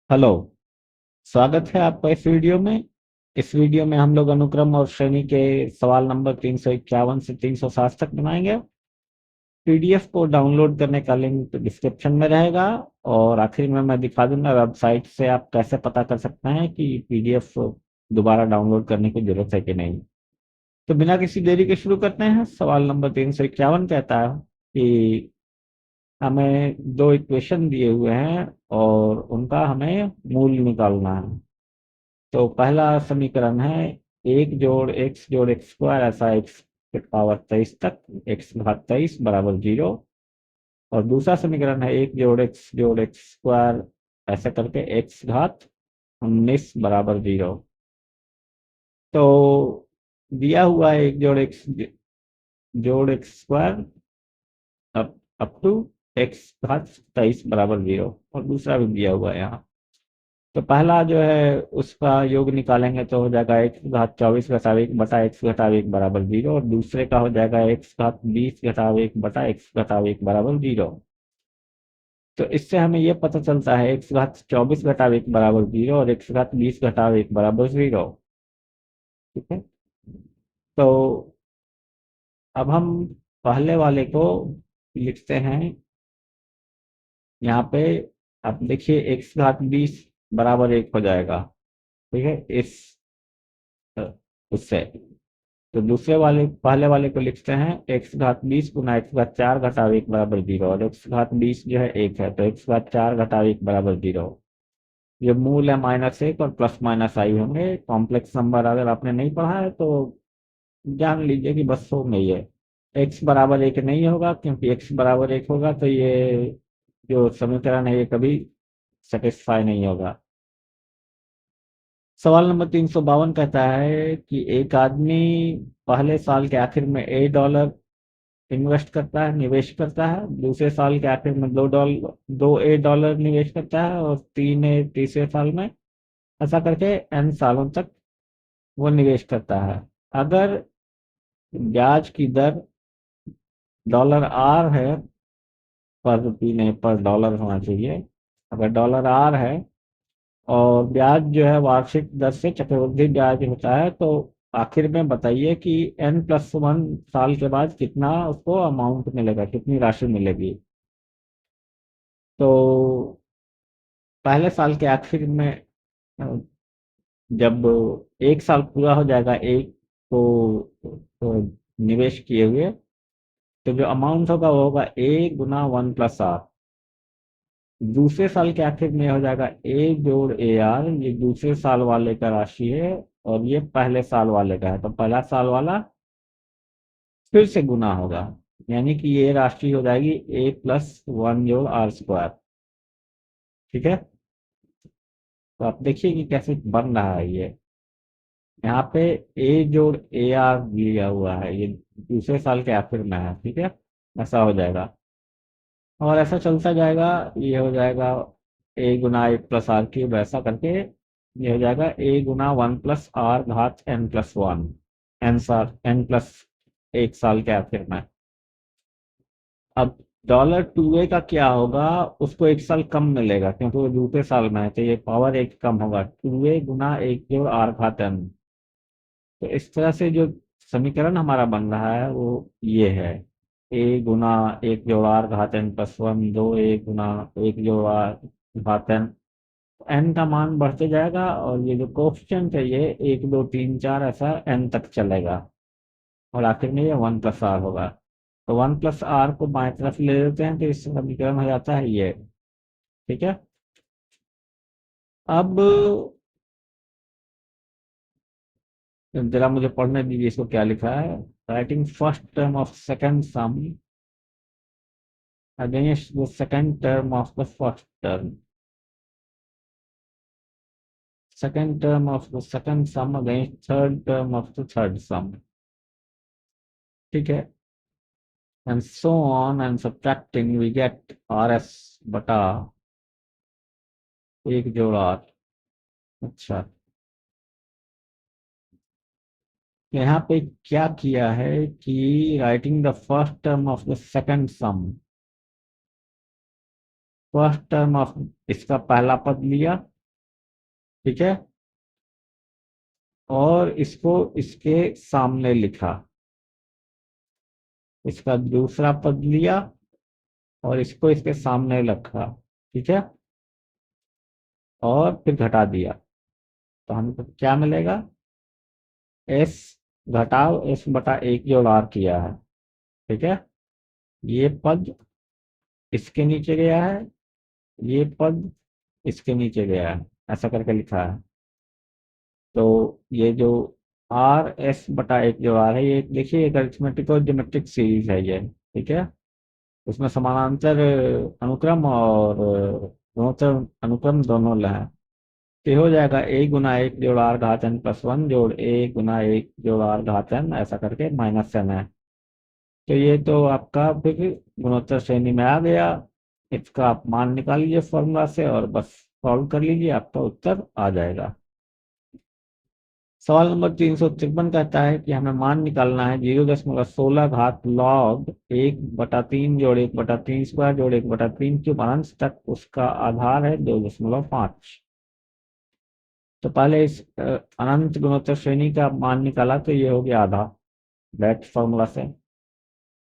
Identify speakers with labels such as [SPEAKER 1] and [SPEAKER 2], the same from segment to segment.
[SPEAKER 1] Hello. स्वागत है आपका इस वीडियो में हम लोग अनुक्रम और श्रेणी के सवाल नंबर 351 से 360 तक बनाएंगे। पीडीएफ को डाउनलोड करने का लिंक डिस्क्रिप्शन में रहेगा और आखिर में मैं दिखा दूंगा वेबसाइट से आप कैसे पता कर सकते हैं कि पीडीएफ दोबारा डाउनलोड करने की जरूरत है कि नहीं। तो बिना किसी देरी के शुरू करते हैं। सवाल नंबर 351 कहता है कि हमें दो इक्वेशन दिए हुए हैं और उनका हमें मूल निकालना है। तो पहला समीकरण है एक जोड़ एक्स जोड़ एक्स स्क्वायर ऐसा एक्स के पावर 23 तक एक्स घात 23 बराबर 0। और दूसरा समीकरण है एक जोड़ एक्स स्क्वायर ऐसे करके एक्स घात 19 बराबर 0। तो दिया हुआ है एक जोड़ x square up to x घात 23 बराबर 0 और दूसरा भी दिया हुआ है यहाँ। तो पहला जो है उसका योग निकालेंगे तो हो जाएगा एक्स घात 24 घटाव 1 बटा एक्स घटाव 1 बराबर 0 और दूसरे का हो जाएगा एक्स घात 20 घटाव 1 बटा एक्स घटाव 1 बराबर 0। तो इससे हमें यह पता चलता है एक्स घात 24 घटाव 1 बराबर 0 और एक्स घात 20 घटाव 1 बराबर 0। ठीक है। तो अब हम पहले वाले को लिखते हैं यहाँ पे। आप देखिए एक्स घात 20 बराबर 1 हो जाएगा। ठीक है। उससे तो दूसरे वाले पहले वाले को लिखते हैं एक्स घात 20 गुना एक्स घात 4 घटाव 1 बराबर 0 और एक्स घात 20 जो है 1 है तो एक्स घात 4 घटाव 1 बराबर 0। ये मूल है -1 और प्लस माइनस आई होंगे। कॉम्प्लेक्स नंबर अगर आपने नहीं पढ़ा है तो जान लीजिए कि बस हो नहीं है। एक्स बराबर 1 नहीं होगा क्योंकि एक्स बराबर 1 होगा तो ये जो समीकरण है ये कभी सेटिस्फाई नहीं होगा। सवाल नंबर 352 कहता है कि एक आदमी पहले साल के आखिर में $1 इन्वेस्ट करता है निवेश करता है, दूसरे साल के आखिर में $2 निवेश करता है और तीसरे साल में ऐसा करके n सालों तक वो निवेश करता है। अगर ब्याज की दर $R है, पर रुपये नहीं पर डॉलर होना चाहिए। अगर $R है और ब्याज जो है वार्षिक दर से चक्रवृद्धि ब्याज होता है तो आखिर में बताइए कि n+1 साल के बाद कितना उसको अमाउंट मिलेगा, कितनी राशि मिलेगी। तो पहले साल के आखिर में अ, जब एक साल पूरा हो जाएगा एक को निवेश किए हुए तो जो अमाउंट होगा वो होगा A × 1 + R। दूसरे साल के आखिर में हो जाएगा A जोड़ AR। ये दूसरे साल वाले का राशि है और ये पहले साल वाले का है तो पहला साल वाला फिर से गुना होगा, यानी कि ये राशि हो जाएगी A+1 जोड़ R स्क्वायर। ठीक है। तो आप देखिए कि कैसे बन रहा है ये। यहाँ पे A जोड़ AR लिया हुआ है, ये दूसरे साल के आखिर में है। ठीक है। ऐसा हो जाएगा और ऐसा चलता जाएगा। ये हो जाएगा A × 1 + R³ ऐसा करके ये हो जाएगा A × 1 + R घात n+1 n+1 साल के आखिर में। अब $2A का क्या होगा, उसको एक साल कम मिलेगा क्योंकि वो दूसरे साल में है तो ये पावर एक कम होगा 2A × 1 जोड़ R घात n। तो इस तरह से जो समीकरण हमारा बन रहा है वो ये है A × 1 जोड़ R घात n+1 2A × 1 जोड़ R घात n। n का मान बढ़ते जाएगा और ये जो कोफिशिएंट है ये 1 2 3 4 ऐसा n तक चलेगा और आखिर में ये 1 + R होगा। तो 1 + R को बाएं तरफ ले लेते हैं तो इस समीकरण हो जाता है ये। ठीक है। अब जरा मुझे पढ़ने दीजिए इसको क्या लिखा है। Writing first term of second some against the second term of the first term, second term of the second sum against third term of the third sum। ठीक है। and so on and subtracting we get RS बटा 1 जोड़ R। अच्छा, यहाँ पे क्या किया है कि writing the first term of the second some, first term of इसका पहला पद लिया ठीक है, और इसको इसके सामने लिखा, इसका दूसरा पद लिया और इसको इसके सामने रखा, ठीक है, और फिर घटा दिया, तो हमको क्या मिलेगा? एस घटाव एस बटा एक जोड़ आर किया है, ठीक है, ये पद इसके नीचे गया है, ये पद इसके नीचे गया है, ऐसा करके लिखा है। तो ये जो आर एस बटा एक जो आर है, ये देखिए एक अरिथमेटिक और ज्योमेट्रिक सीरीज है ये, ठीक है, उसमें समानांतर अनुक्रम और गुणोत्तर अनुक्रम दोनों है। तो ये हो जाएगा ए गुना एक जोड़ आर घात एन प्लस वन जोड़ ए गुना एक जोड़ आर घात एन, ऐसा करके माइनस एन है। तो ये तो आपका फिर गुणोत्तर श्रेणी में आ गया, इसका आप मान निकाल लीजिए फॉर्मूला से और बस सॉल्व कर लीजिए, आपका उत्तर आ जाएगा। सवाल नंबर 353 कहता है कि हमें मान निकालना है 0.16 घात लॉग 1/3 जोड़ 1/3 स्क्वायर जोड़ 1/3 क्यूब अनंत तक, उसका आधार है 2.5। तो पहले इस अनंत गुणोत्तर श्रेणी का मान निकाला, तो ये हो गया आधा डायरेक्ट फॉर्मूला से।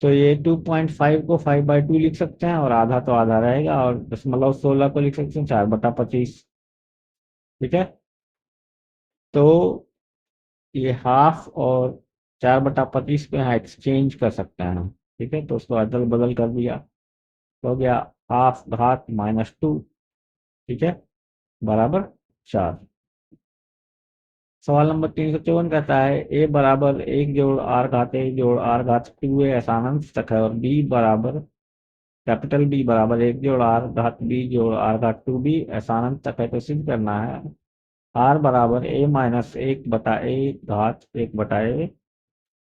[SPEAKER 1] तो ये 2.5 को 5/2 लिख सकते हैं और आधा तो आधा रहेगा, और 0.16 को लिख सकते हैं 4/25, ठीक है। तो ये हाफ और 4/25 पे यहाँ एक्सचेंज कर सकते हैं हम, ठीक है, तो उसको अदल बदल कर दिया, तो हो गया हाफ घात -2, ठीक है, बराबर 4। सवाल नंबर 354 कहता है ए बराबर एक जोड़ आर घात एक जोड़ आर घात 2 ऐसा अनंत तक है, और बी बराबर कैपिटल बी बराबर एक जोड़ आर घात बी जोड़ आर घात 2b ऐसा अनंत तक है। तो सिद्ध करना है आर बराबर ए माइनस एक बटा ए घात एक बटा ए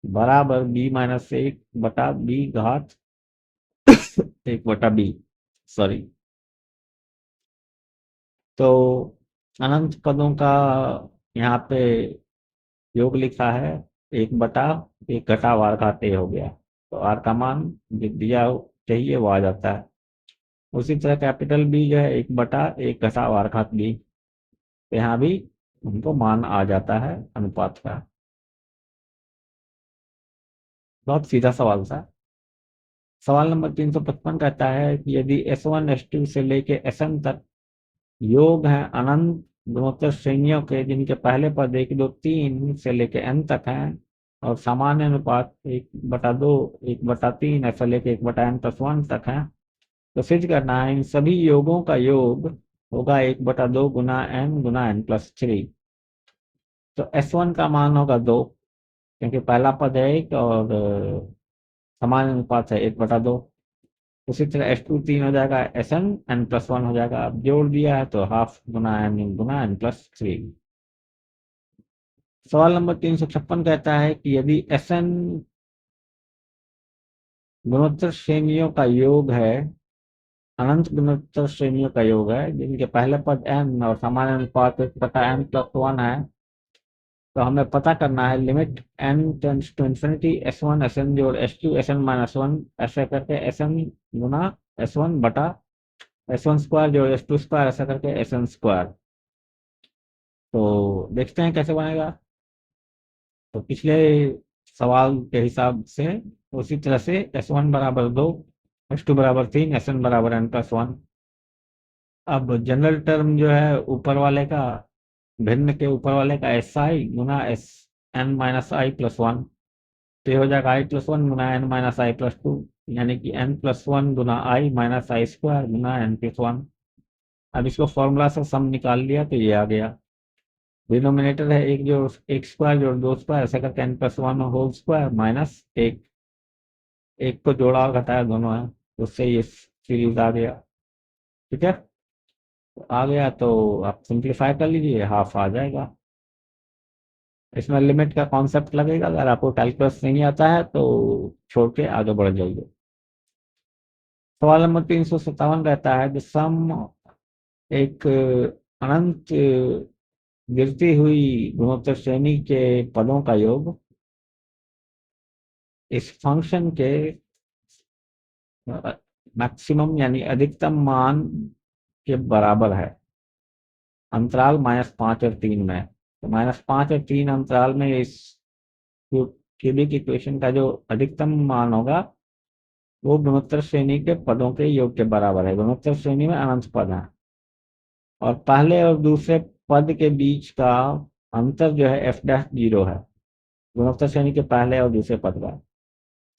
[SPEAKER 1] बराबर बी माइनस एक बटा बी घात एक बटा बी, सॉरी। तो अनंत पदों का यहाँ पे योग लिखा है, एक बटा एक घटा वार घात ए हो गया, तो आर का मान जो दिया चाहिए वो आ जाता है। उसी तरह कैपिटल बी जो है एक बटा एक घटा वार घात बी, तो यहाँ भी उनको मान आ जाता है अनुपात का। बहुत सीधा सवाल था। सवाल नंबर 355 कहता है कि यदि S1 S2 से लेके Sn तक योग हैं अनंत गुणोत्तर श्रेणियों के, जिनके पहले पद 1 2 3 से लेके n तक हैं, और सामान्य अनुपात 1/2 1/3 ऐसा लेके 1/n+1 तक है, तो सिद्ध करना है इन सभी योगों का योग होगा 1/2 गुना n गुना n+3। तो S1 का मान होगा 2, क्योंकि पहला पद है एक और समान अनुपात है 1/2। उसी तरह H2 3 हो जाएगा, Sn n+1 हो जाएगा, अब जोड़ दिया है तो हाफ गुना n गुना n+3। सवाल नंबर 356 कहता है कि यदि Sn गुणोत्तर श्रेणियों का योग है, अनंत गुणोत्तर श्रेणियों का योग है, जिनके पहले पद n और समान अनुपात 1/n+1 है, तो हमें पता करना है limit n tends to infinity S1 Sn जोड़ S2 Sn-1 ऐसे करके Sn गुना S1 बटा S1 स्क्वायर जोड़ S2 स्क्वायर ऐसा करके Sn स्क्वायर। तो देखते हैं कैसे बनेगा। तो पिछले सवाल के हिसाब से उसी तरह से S1 बराबर 2 S2 बराबर 3 Sn बराबर n+1। अब जनरल टर्म जो है ऊपर वाले का, भिन्न के ऊपर वाले का SI गुना Sn-i+1, तो ये हो जाएगा i+1 गुना n-i+2, यानी कि n+1 Guna i minus I square Guna n+1। अब इसको फॉर्मूला से सम निकाल लिया तो ये आ गया। डिनोमिनेटर है एक जो एक स्क्वायर जोड़ दो स्क्वायर ऐसा करके n+1 होल स्क्वायर माइनस एक, एक को जोड़ा और घटाया दोनों है, उससे ये सीरीज आ गया, ठीक है। आ गया तो आप सिंप्लीफाई कर लीजिए, हाफ आ जाएगा। इसमें लिमिट का कॉन्सेप्ट लगेगा, अगर आपको कैलकुलस नहीं आता है तो छोड़ के आगे बढ़ जाइए। सवाल नंबर 357 रहता है कि सम एक अनंत गिरती हुई गुणोत्तर श्रेणी के पदों का योग इस फंक्शन के मैक्सिमम यानी अधिकतम मान के बराबर है। अंतराल -5 और 3 में, तो -5 और 3 अंतराल में इस क्यूबिक इक्वेशन का जो अधिकतम मान होगा वो गुणोत्तर श्रेणी के पदों के योग के बराबर है। गुणोत्तर श्रेणी में अनंत पद है और पहले और दूसरे पद के बीच का अंतर जो है एफ डैश जीरो है, गुणोत्तर श्रेणी के पहले और दूसरे पद का।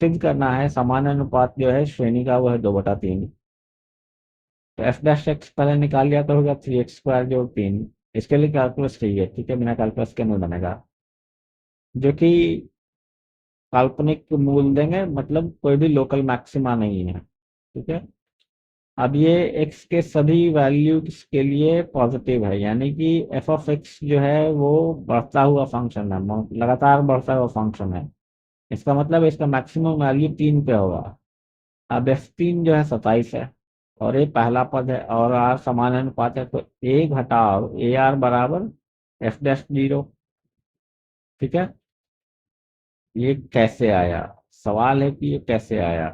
[SPEAKER 1] सिद्ध करना है समान अनुपात जो है श्रेणी का वो है 2/3। तो एफ डैश एक्स पहले निकाल लिया तो होगा 3x² जोड़ 3। इसके लिए कैलकुलस चाहिए, ठीक है, बिना कैलकुलस के नहीं बनेगा, जो कि काल्पनिक मूल देंगे, मतलब कोई भी लोकल मैक्सिमा नहीं है, ठीक है। अब ये x के सभी वैल्यूज के लिए पॉजिटिव है, यानी कि एफ ऑफ एक्स जो है वो बढ़ता हुआ फंक्शन है, लगातार बढ़ता हुआ फंक्शन है। इसका मतलब इसका मैक्सिमम वैल्यू 3 पे होगा। अब f3 जो है 27 है और ये पहला पद है और r समान अनुपात है, तो a घटाव ए आर बराबर एफ डैश जीरो, ठीक है। ये कैसे आया, सवाल है कि ये कैसे आया,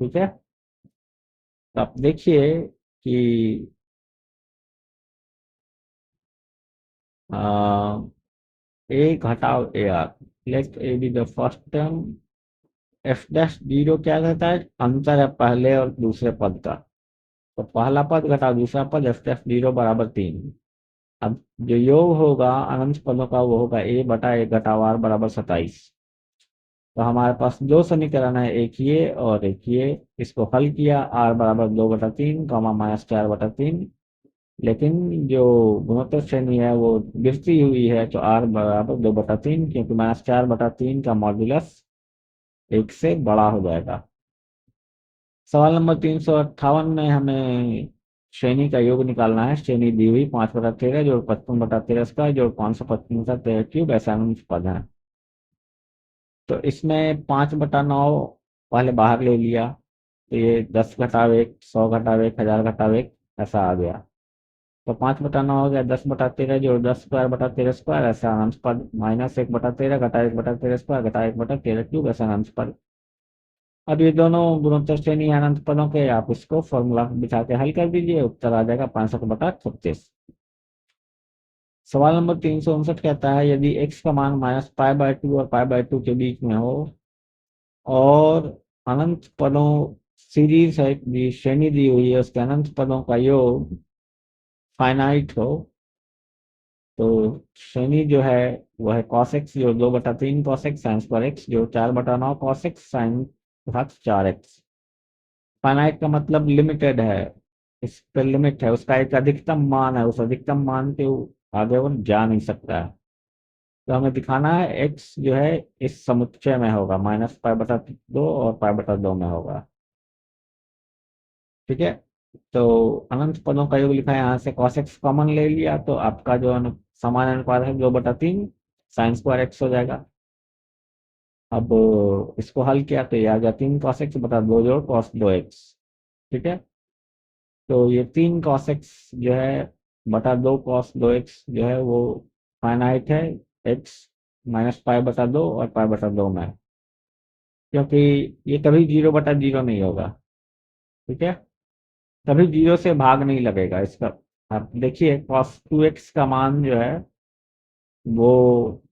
[SPEAKER 1] ठीक है। तो आप देखिए कि ए घटाव A R, let A B the first term. F dash zero क्या कहता है, अंतर है पहले और दूसरे पद का, तो पहला पद घटाव दूसरा पद एफ डैश जीरो बराबर 3। अब जो योग होगा अनंत पदों का वो होगा ए बटा ए घटाव आर बराबर 27। तो हमारे पास दो समीकरण है, एक ये और एक ये। इसको हल किया, आर बराबर 2/3 -4/3। लेकिन जो गुणोत्तर श्रेणी है वो गिरती हुई है, तो आर बराबर 2/3, क्योंकि -4/3 का मॉड्यूलस 1 से बड़ा हो जाएगा। सवाल नंबर 358 में हमें श्रेणी का योग निकालना है। श्रेणी दी हुई 5/13 जोड़ 55/13 स्क्वायर जोड़ 555 क्यूब ऐसा पद है। तो इसमें 5/9 पहले बाहर ले लिया, तो ये 10 घटाव 1, 100 घटाव 1, 1000 घटाव 1 ऐसा आ गया। तो 5/9 हो गया 10/13 जोड़ 10 स्क्वायर/13 स्क्वायर ऐसा अनंत पद, -1/13 घटा 1/13 स्क्वायर घटा 1/13 क्यूब ऐसा अनंत पद। अब ये दोनों गुणोत्तर श्रेणी है अनंत पदों के, आप इसको फॉर्मूला बिठा के हल कर दीजिए, उत्तर आ जाएगा 65/36। सवाल नंबर 359 कहता है यदि x का मान -π/2 और π/2 के बीच में हो और अनंत पदों सीरीज है, श्रेणी दी हुई है, उसके अनंत पदों का योग फाइनाइट हो, तो श्रेणी जो है वो है cos x जो 2/3 cos x sin square x जो 4/9 cos x sin घात 4x। फाइनाइट का मतलब लिमिटेड है, इस पर लिमिट है, उसका एक अधिकतम मान है, उस अधिकतम मान के आगे वो जा नहीं सकता है। तो हमें दिखाना है x जो है इस समुच्चय में होगा, -π/2 और π/2 में होगा, ठीक है। तो अनंत पदों का योग लिखा है, यहाँ से cos x कॉमन ले लिया, तो आपका जो समान अनुपात है 2/3 साइन स्क्वायर एक्स हो जाएगा। अब इसको हल किया तो ये आ गया 3 cos x/2 जोड़ cos 2x, ठीक है। तो ये 3 cos x जो है बटा 2 cos 2x जो है वो फाइनाइट है, x -π/2 और π/2 में, क्योंकि ये कभी 0/0 नहीं होगा, ठीक है। कभी 0 से भाग नहीं लगेगा इसका। आप देखिए cos 2x का मान जो है वो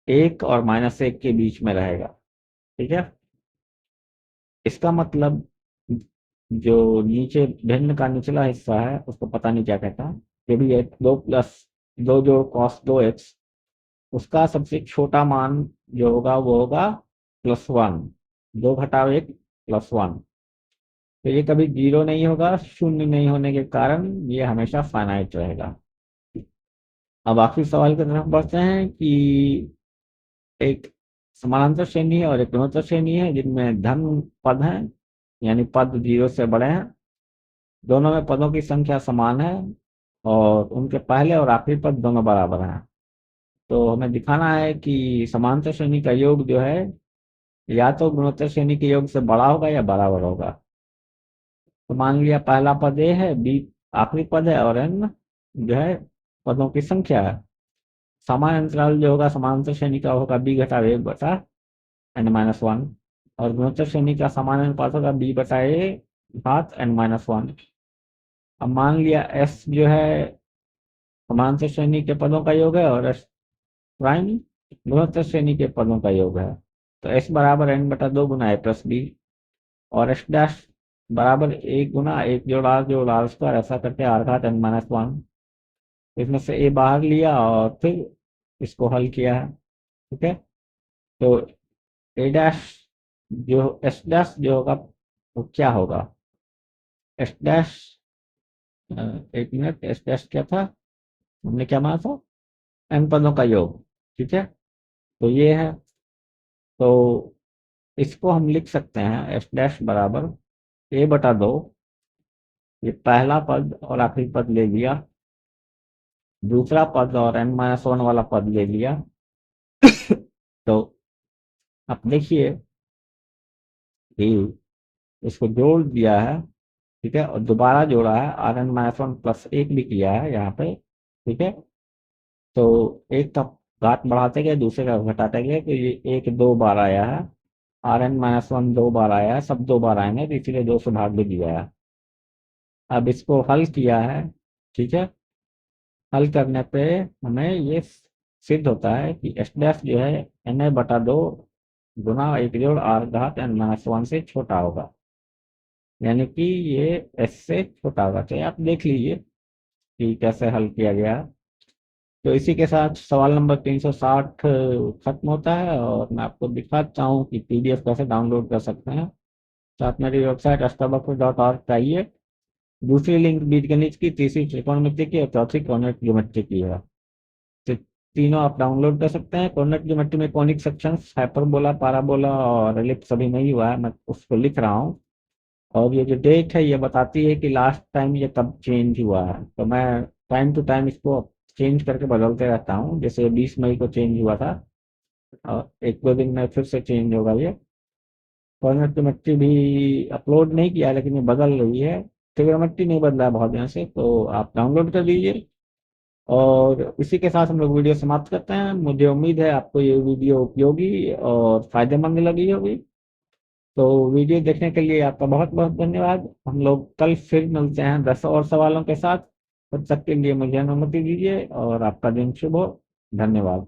[SPEAKER 1] 1 और -1 के बीच में रहेगा, ठीक है। इसका मतलब जो नीचे भिन्न का निचला हिस्सा है उसको पता नहीं क्या कहता है, ये भी है 2 + 2 जोड़ cos 2x, उसका सबसे छोटा मान जो होगा वो होगा +1, 2 घटाव 1 +1। तो ये कभी 0 नहीं होगा, शून्य नहीं होने के कारण ये हमेशा फाइनाइट रहेगा। अब आखिरी सवाल की तरफ बढ़ते हैं कि एक समानांतर श्रेणी है और एक गुणोत्तर श्रेणी है जिनमें धन पद हैं, यानी पद 0 से बड़े हैं, दोनों में पदों की संख्या समान है और उनके पहले और आखिरी पद दोनों बराबर हैं। तो हमें दिखाना है कि समांतर श्रेणी का योग जो है या तो गुणोत्तर श्रेणी के योग से बड़ा होगा या बराबर होगा। तो मान लिया पहला पद ए है, बी आखिरी पद है और एन जो है पदों की संख्या है। समान अंतराल जो होगा समांतर श्रेणी का होगा b/1/n-1 और गुणोत्तर श्रेणी का समान अनुपात होगा b/a घात n-1। अब मान लिया s जो है समांतर श्रेणी के पदों का योग है और एस प्राइम गुणोत्तर श्रेणी के पदों का योग है। तो एस बराबर एन बटा दो गुना ए प्लस बी और एस डैश बराबर एक गुना एक जोड़ आर स्क्वायर, ऐसा करके आर घात एन माइनस वन। इसमें से ए बाहर लिया और फिर इसको हल किया है। ठीक है, तो ए डैश जो एस डैश जो होगा वो क्या होगा, एस डैश, एक मिनट, एस डैश क्या था, हमने क्या माना था, एन पदों का योग। ठीक है, तो ये है, तो इसको हम लिख सकते हैं एस डैश बराबर ए बटा दो, ये पहला पद और आखिरी पद ले लिया, दूसरा पद और एन माइनस वन वाला पद ले लिया। तो अब देखिए कि इसको जोड़ दिया है, ठीक है, और दोबारा जोड़ा है, R N minus one plus एक भी किया है यहाँ पे। ठीक है, तो एक का घात बढ़ाते गए, दूसरे का घटाते गए, तो ये एक दो बार आया है, आर एन माइनस वन दो बार आया है, सब दो बार आएंगे, तो इसीलिए दो से भाग भी दिया है। अब इसको हल किया है। ठीक है, हल करने पे हमें ये सिद्ध होता है कि एस डैश जो है एन ए बटा दो गुना एक जोड़ आर घात एन माइनस वन से छोटा होगा, यानी कि ये एस से छोटा होगा। तो आप देख लीजिए कि कैसे हल किया गया है। तो इसी के साथ सवाल नंबर 360 खत्म होता है और मैं आपको दिखाता हूँ कि पीडीएफ कैसे डाउनलोड कर सकते हैं। साथ मेरी वेबसाइट astrabakru.org पे आइए। दूसरी लिंक बीजगणित की, तीसरी त्रिकोणमिति की और चौथी कोऑर्डिनेट ज्योमेट्री की है। तो तीनों आप डाउनलोड कर सकते हैं। कोऑर्डिनेट ज्योमेट्री में कॉनिक सेक्शंस, हाइपरबोला, पाराबोला और एलिप्स अभी नहीं हुआ है, मैं उसको लिख रहा हूँ। और ये जो डेट है ये बताती है कि लास्ट टाइम ये कब चेंज हुआ है, तो मैं टाइम टू टाइम इसको चेंज करके बदलते रहता हूँ। जैसे 20 मई को चेंज हुआ था और एक दो दिन में फिर से चेंज होगा ये। ट्रिग्नोमेट्री भी अपलोड नहीं किया लेकिन ये बदल रही है। ट्रिग्नोमेट्री नहीं बदला है बहुत दिन से, तो आप डाउनलोड कर लीजिए। और इसी के साथ हम लोग वीडियो समाप्त करते हैं। मुझे उम्मीद है आपको ये वीडियो उपयोगी और फायदेमंद लगी होगी। तो वीडियो देखने के लिए आपका बहुत बहुत धन्यवाद। हम लोग कल फिर मिलते हैं 10 और सवालों के साथ। तब तक के लिए मुझे अनुमति दीजिए और आपका दिन शुभ हो। धन्यवाद।